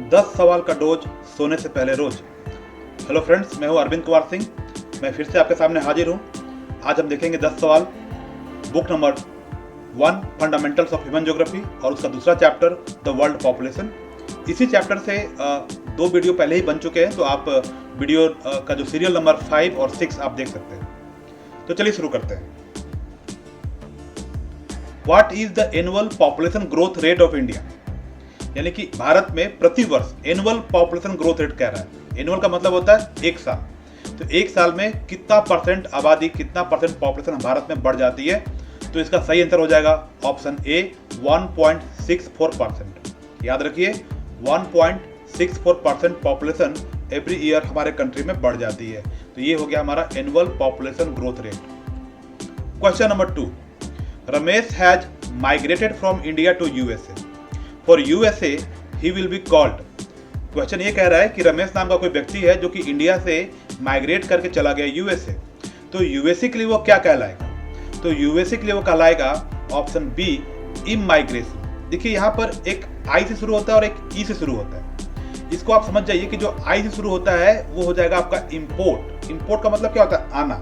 10 सवाल का डोज सोने से पहले रोज। हेलो फ्रेंड्स, मैं हूं अरविंद कुमार सिंह। मैं फिर से आपके सामने हाजिर हूं। आज हम देखेंगे 10 सवाल, book number 1 fundamentals of human geography और उसका दूसरा चैप्टर द वर्ल्ड पॉपुलेशन। इसी चैप्टर से दो वीडियो पहले ही बन चुके हैं, तो आप वीडियो का जो सीरियल नंबर 5 और 6 आप देख सकते हैं। तो चलिए शुरू करते हैं। What is the annual population growth rate of India? यानी कि भारत में प्रति वर्ष एनुअल पॉपुलेशन ग्रोथ रेट कह रहा है। एनुअल का मतलब होता है एक साल। तो एक साल में कितना परसेंट आबादी, कितना परसेंट पॉपुलेशन भारत में बढ़ जाती है? तो इसका सही आंसर हो जाएगा ऑप्शन ए 1.64%। याद रखिए 1.64% पॉपुलेशन एवरी ईयर हमारे कंट्री में बढ़ जाती है। तो ये हो गया हमारा annual population growth rate. Question number 2, Ramesh has migrated from India to USA. For USA he will be called. Question ये कह रहा है कि रमेश नाम का कोई व्यक्ति है जो कि इंडिया से माइग्रेट करके चला गया यूएसए। तो यूएसए के लिए वो क्या कहलाएगा? तो यूएसए के लिए वो कहलाएगा ऑप्शन बी इमाइग्रेशन। देखिए यहाँ पर एक आई से शुरू होता है और एक ई से शुरू होता है। इसको आप समझ जाइए कि जो आई से शुरू होता है वो हो जाएगा आपका इम्पोर्ट। इम्पोर्ट का मतलब क्या होता है? आना।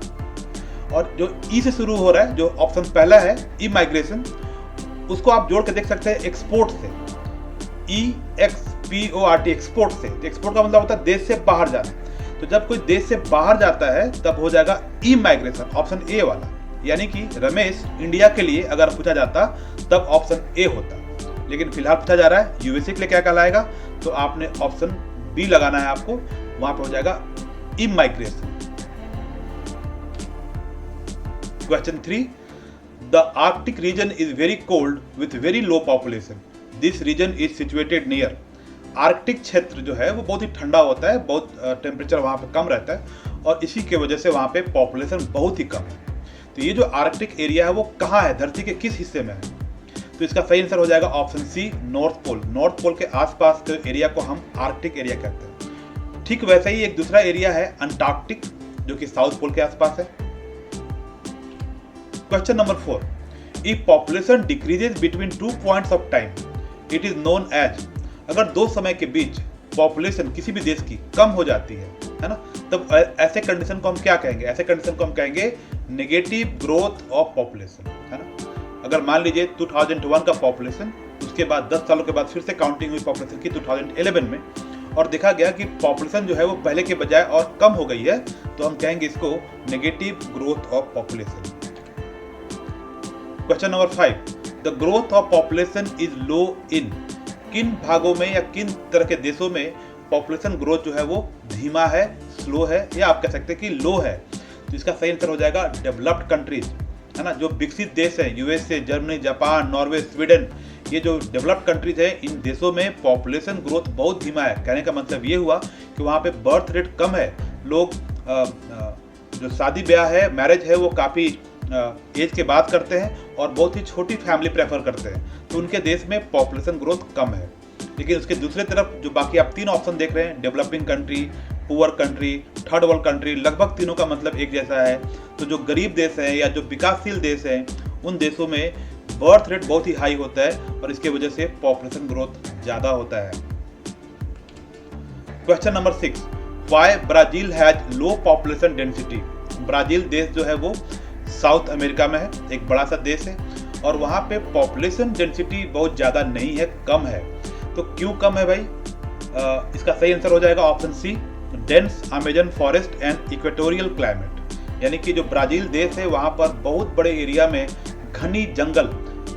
और जो ई से शुरू हो रहा है, जो ऑप्शन पहला है इमाइग्रेशन, उसको आप जोड़ के देख सकते हैं एक्सपोर्ट से। EXPORT, एक्सपोर्ट से। एक्सपोर्ट का मतलब होता है देश से बाहर जाना। तो जब कोई देश से बाहर जाता है तब हो जाएगा इमाइग्रेशन, ऑप्शन ए वाला। यानी कि रमेश इंडिया के लिए अगर पूछा जाता तब ऑप्शन ए होता, लेकिन फिलहाल पूछा जा रहा है यूएसए के लिए क्या कहलाएगा, तो आपने ऑप्शन बी लगाना है आपको। वहां पे हो जाएगा immigration. Question 3, The Arctic region is very cold with very low population. This region is situated near. Arctic क्षेत्र जो है वो बहुत ही ठंडा होता है, बहुत टेम्परेचर वहाँ पे कम रहता है और इसी के वजह से वहाँ पे पॉपुलेशन बहुत ही कम है। तो ये जो आर्कटिक एरिया है वो कहाँ है, धरती के किस हिस्से में है? तो इसका सही आंसर हो जाएगा option C north pole. North pole के आसपास के एरिया को हम आर्कटिक एरिया कहते हैं। ठीक वैसे ही एक दूसरा एरिया है अंटार्कटिक, जो कि साउथ पोल के आसपास है। Question number 4, if population decreases between 2 points of time, it is known as। अगर दो समय के बीच पॉपुलेशन किसी भी देश की कम हो जाती है ना, तब ऐसे कंडीशन को हम क्या कहेंगे? ऐसे कंडीशन को हम कहेंगे नेगेटिव ग्रोथ ऑफ पॉपुलेशन, है ना। अगर मान लीजिए 2001 का पॉपुलेशन, उसके बाद 10 सालों के बाद फिर से काउंटिंग हुई पॉपुलेशन की 2011 में, और देखा गया कि पॉपुलेशन जो है वो पहले के बजाय और कम हो गई है, तो हम कहेंगे इसको negative growth of population. Question number 5, the growth of population is low in. किन भागों में या किन तरह के देशों में पॉपुलेशन ग्रोथ जो है वो धीमा है, स्लो है, या आप कह सकते हैं कि लो है? तो इसका सही आंसर हो जाएगा डेवलप्ड कंट्रीज, है ना। जो विकसित देश है, USA, Germany, Japan, Norway, Sweden, ये जो डेवलप्ड कंट्रीज है, इन देशों में पॉपुलेशन ग्रोथ बहुत धीमा है। कहने का मतलब ये हुआ कि वहाँ पे बर्थ रेट कम है। लोग जो शादी ब्याह है, मैरिज है, वो काफ़ी एज के बाद करते हैं और बहुत ही छोटी फैमिली प्रेफर करते हैं। तो उनके देश में पॉपुलेशन ग्रोथ कम है। लेकिन उसके दूसरे तरफ जो बाकी आप तीन ऑप्शन देख रहे हैं, developing country, poor country, third world country, लगभग तीनों का मतलब एक जैसा है। तो जो गरीब देश हैं या जो विकासशील देश हैं, उन देशों में बर्थ रेट बहुत ही हाई होता है और इसके वजह से पॉपुलेशन ग्रोथ ज़्यादा होता है। Question number 6, why Brazil has low population density. Brazil देश जो है वो साउथ अमेरिका में है, एक बड़ा सा देश है और वहाँ पे पॉपुलेशन डेंसिटी बहुत ज़्यादा नहीं है, कम है। तो क्यों कम है भाई? इसका सही आंसर हो जाएगा option C dense Amazon forest and equatorial climate. यानी कि जो ब्राज़ील देश है वहाँ पर बहुत बड़े एरिया में घनी जंगल,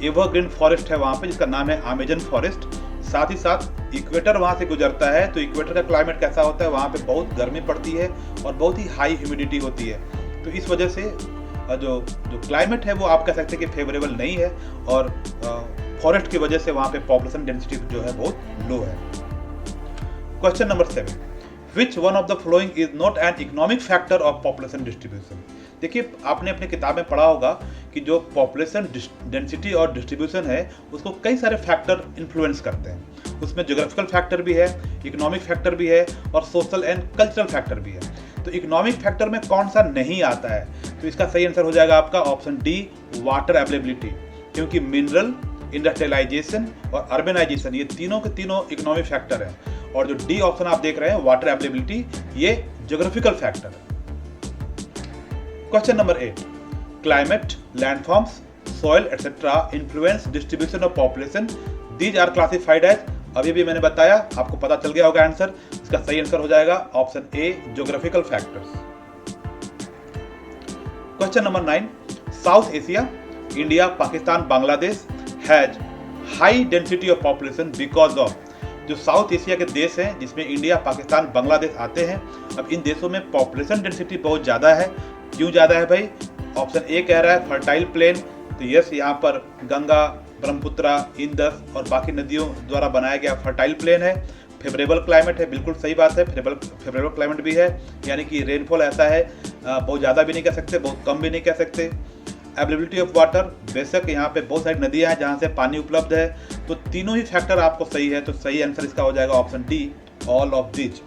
एवरग्रीन फॉरेस्ट है वहाँ पे, जिसका नाम है अमेजन फॉरेस्ट। साथ ही साथ इक्वेटर वहाँ से गुजरता है। तो इक्वेटर का क्लाइमेट कैसा होता है? वहाँ पे बहुत गर्मी पड़ती है और बहुत ही हाई ह्यूमिडिटी होती है। तो इस वजह से जो क्लाइमेट है वो आप कह सकते हैं कि फेवरेबल नहीं है और फॉरेस्ट की वजह से वहाँ पे पॉपुलेशन डेंसिटी जो है बहुत लो है। Question number 7, which one of the following is not an economic factor of population distribution. देखिए आपने अपने किताब में पढ़ा होगा कि जो पॉपुलेशन डेंसिटी और डिस्ट्रीब्यूशन है उसको कई सारे फैक्टर इन्फ्लुएंस करते हैं। उसमें ज्योग्राफिकल फैक्टर भी है, इकोनॉमिक फैक्टर भी है और सोशल एंड कल्चरल फैक्टर भी है। तो इकोनॉमिक फैक्टर में कौन सा नहीं आता है? तो इसका सही आंसर हो जाएगा आपका ऑप्शन डी वाटर अवेलेबिलिटी, क्योंकि मिनरल, इंडस्ट्रियलाइजेशन और अर्बनाइजेशन ये तीनों के तीनों इकोनॉमिक फैक्टर हैं और जो डी ऑप्शन आप देख रहे हैं वाटर अवेलेबिलिटी, ये ज्योग्राफिकल फैक्टर है। Question number 8, climate, landforms, soil etcetera influence distribution of population, these are classified as, अभी भी मैंने बताया, आपको पता चल गया होगा आंसर। इसका सही आंसर हो जाएगा option A, geographical factors. Question number 9, south Asia, India, Pakistan, Bangladesh has high density of population because of, जो साउथ एशिया के देश हैं जिसमें इंडिया, पाकिस्तान, बांग्लादेश आते हैं, अब इन देशों में पॉपुलेशन डेंसिटी बहुत ज़्यादा है। क्यों ज़्यादा है भाई? ऑप्शन ए कह रहा है फर्टाइल प्लेन, तो यस, यहाँ पर गंगा, ब्रह्मपुत्रा, इंदस और बाकी नदियों द्वारा बनाया गया फर्टाइल प्लेन है। फेवरेबल क्लाइमेट है, बिल्कुल सही बात है, फेवरेबल क्लाइमेट भी है, यानी कि रेनफॉल ऐसा है, बहुत ज़्यादा भी नहीं कह सकते, बहुत कम भी नहीं कह सकते। अवेलेबिलिटी ऑफ वाटर, बेशक यहाँ पे बहुत सारी नदियाँ हैं जहाँ से पानी उपलब्ध है, तो तीनों ही फैक्टर आपको सही है, तो सही आंसर इसका हो जाएगा option D, all of this.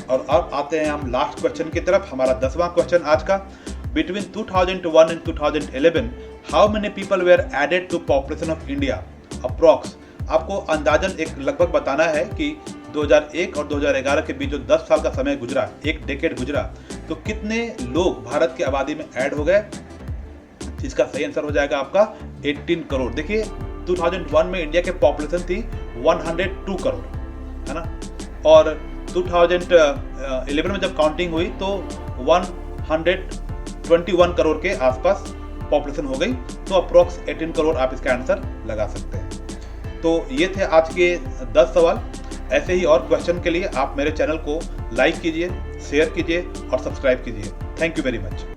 और अब आते हैं हम लास्ट क्वेश्चन की तरफ, हमारा 10वां क्वेश्चन आज का। Between 2001 and 2011 how many people were added to population of India approx, आपको अंदाजन एक लगभग बताना है कि 2001 और 2011 के बीच जो 10 साल का समय गुजरा, एक डेकेड गुजरा, तो कितने लोग भारत की आबादी में ऐड हो गए। इसका सही आंसर हो जाएगा आपका 18 करोड़। देखिए 2001 में इंडिया के पॉपुलेशन थी 102 करोड़, है ना, और 2011 में जब काउंटिंग हुई तो 121 करोड़ के आसपास पॉपुलेशन हो गई, तो अप्रोक्स 18 करोड़ आप इसका आंसर लगा सकते हैं। तो ये थे आज के 10 सवाल। ऐसे ही और क्वेश्चन के लिए आप मेरे चैनल को लाइक कीजिए, शेयर कीजिए और सब्सक्राइब कीजिए। Thank you very much.